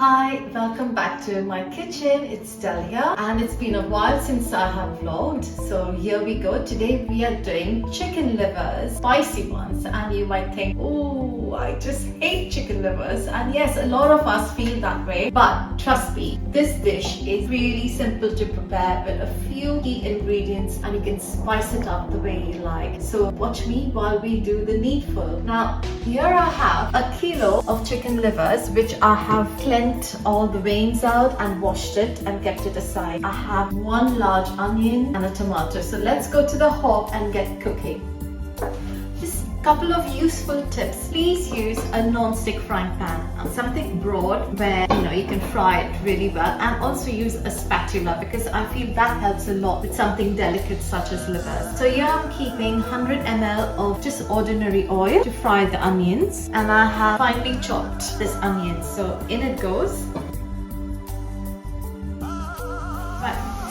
Hi, welcome back to my kitchen. It's Delia and it's been a while since I have vlogged. So here we go. Today we are doing chicken livers, spicy ones, and you might think, oh, I just hate chicken livers. And yes, a lot of us feel that way, but trust me, this dish is really simple to prepare with a few key ingredients and you can spice it up the way you like. So watch me while we do the needful. Now here I have a kilo of chicken livers which I have cleansed all the veins out and washed it and kept it aside. I have one large onion and a tomato. So let's go to the hob and get cooking. Just a couple of useful tips. Please use a non-stick frying pan, something broad where you can fry it really well, and also use a spatula because I feel that helps a lot with something delicate such as livers. So here I'm keeping 100 ml of just ordinary oil to fry the onions, and I have finely chopped this onion, so in it goes.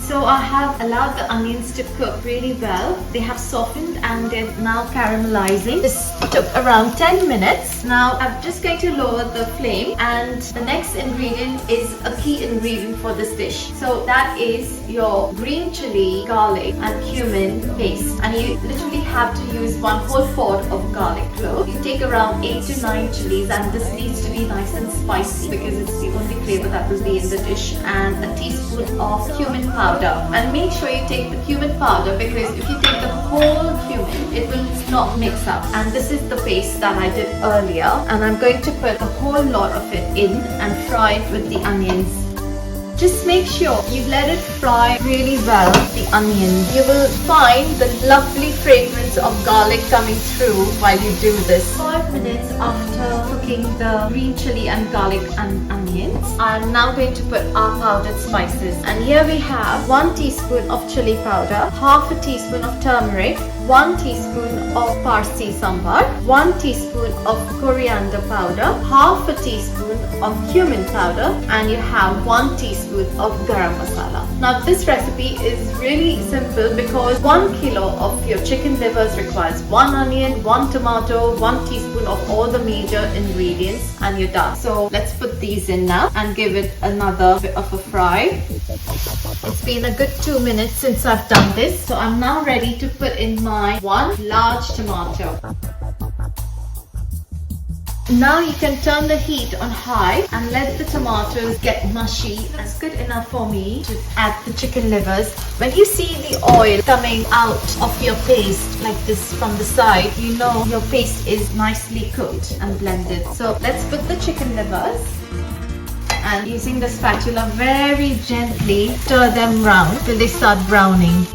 So I have allowed the onions to cook really well. They have softened and they're now caramelizing. This took around 10 minutes. Now I'm just going to lower the flame, and the next ingredient is a key ingredient for this dish. So that is your green chili, garlic and cumin paste. And you literally have to use 1 whole pod of garlic clove. You take around 8 to 9 chilies, and this needs to be nice and spicy because it's the only flavor that will be in the dish, and a teaspoon of cumin powder. And make sure you take the cumin powder because if you take the whole cumin, it will not mix up. And this is the paste that I did earlier, and I'm going to put a whole lot of it in and fry it with the onions. Just make sure you let it fry really well, the onion. You will find the lovely fragrance of garlic coming through while you do this. 5 minutes after cooking the green chili and garlic and onions, I'm now going to put our powdered spices. And here we have 1 teaspoon of chili powder, half a teaspoon of turmeric, 1 teaspoon of Parsi sambar, 1 teaspoon of coriander powder, half a teaspoon of cumin powder, and you have 1 teaspoon of garam masala. Now this recipe is really simple because 1 kilo of your chicken livers requires 1 onion, 1 tomato, 1 teaspoon of all the major ingredients, and you're done. So let's put these in now and give it another bit of a fry. It's been a good 2 minutes since I've done this, so I'm now ready to put in my 1 large tomato. Now you can turn the heat on high and let the tomatoes get mushy. That's good enough for me to add the chicken livers. When you see the oil coming out of your paste like this from the side, you know your paste is nicely cooked and blended. So let's put the chicken livers, and using the spatula very gently stir them round till they start browning.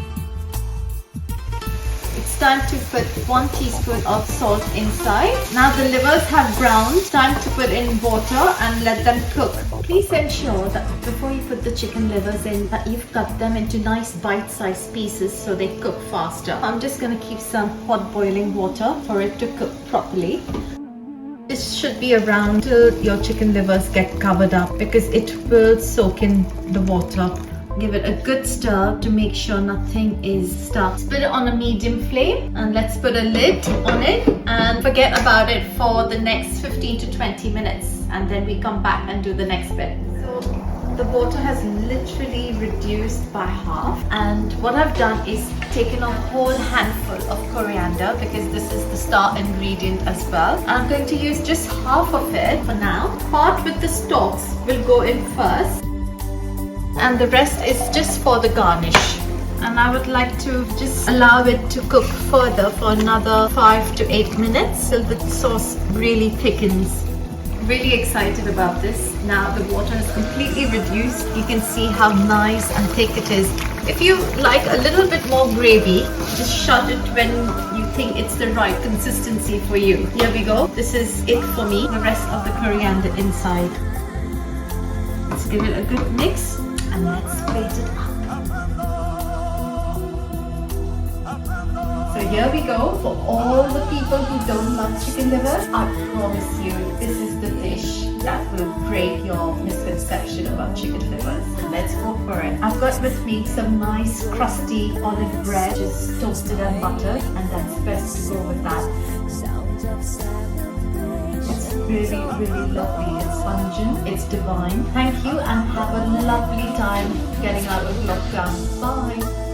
Time to put 1 teaspoon of salt inside. Now the livers have browned. Time to put in water and let them cook. Please ensure that before you put the chicken livers in that you've cut them into nice bite-sized pieces so they cook faster. I'm just going to keep some hot boiling water for it to cook properly. This should be around till your chicken livers get covered up because it will soak in the water. Give it a good stir to make sure nothing is stuck. Put it on a medium flame and let's put a lid on it and forget about it for the next 15 to 20 minutes, and then we come back and do the next bit. So the water has literally reduced by half, and what I've done is taken a whole handful of coriander because this is the star ingredient as well. I'm going to use just half of it for now. Part with the stalks will go in first, and the rest is just for the garnish. And I would like to just allow it to cook further for another 5 to 8 minutes till the sauce really thickens. Really excited about this. Now the water is completely reduced. You can see how nice and thick it is. If you like a little bit more gravy, just shut it when you think it's the right consistency for you. Here we go. This is it for me. The rest of the coriander inside. Let's give it a good mix. And let's plate it up. So here we go. For all the people who don't love chicken livers, I promise you this is the dish that will break your misconception about chicken livers. Let's go for it. I've got with me some nice crusty olive bread, just toasted and buttered, and that's best to go with that. It's really, really lovely. It's pungent, it's divine. Thank you and have a lovely time getting out of lockdown. Bye.